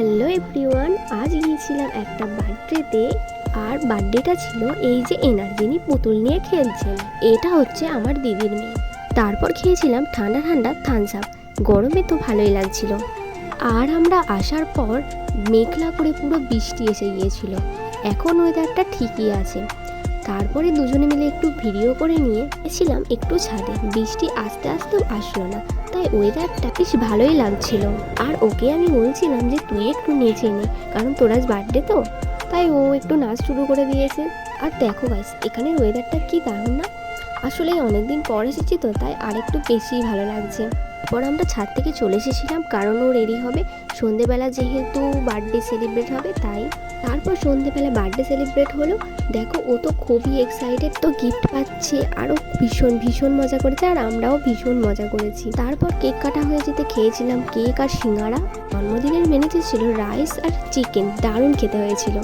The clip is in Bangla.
হ্যালো এভরিওয়ান, আজ গিয়েছিলাম একটা বার্থডেতে। আর বার্থডেটা ছিল এই যে এনার্জিনি পুতুল নিয়ে খেলছেন। এটা হচ্ছে আমার দিদির মেয়ে। তারপর খেয়েছিলাম ঠান্ডা ঠান্ডা থামস আপ। গরমে তো ভালোই লাগছিল। আর আমরা আসার পর মেঘলা করে পুরো বৃষ্টি এসে গিয়েছিল। এখন ওয়েদারটা ঠিকই আছে। তারপরে দুজনে মিলে একটু ভিডিও করে নিয়ে এসেছিলাম একটু ছাদে। বৃষ্টি আস্তে আস্তেও আসলো না, তাই ওয়েদারটা বেশ ভালোই লাগছিল। আর ওকে আমি বলছিলাম যে তুই একটু নেচে নে, কারণ তোর আজ বার্থডে তো। তাই ও একটু নাচ শুরু করে দিয়েছে। আর দেখো গাইস, এখানের ওয়েদারটা কি দারুণ না? আসলে অনেকদিন পর এসেছি তো, তাই আরেকটু বেশিই ভালো লাগছে। পর আমরা ছাদ থেকে চলে এসেছিলাম, কারণ ও রেডি হবে সন্ধেবেলা, যেহেতু বার্থডে সেলিব্রেট হবে তাই। তারপর সন্ধেবেলা বার্থডে সেলিব্রেট হলো। দেখো ও তো খুবই এক্সাইটেড, তো গিফট পাচ্ছে আরও ভীষণ ভীষণ মজা করেছে। আর আমরাও ভীষণ মজা করেছি। তারপর কেক কাটা হয়ে যেতে খেয়েছিলাম কেক আর সিঙ্গারা। জন্মদিনের মেনুতে ছিল রাইস আর চিকেন, দারুণ খেতে হয়েছিল।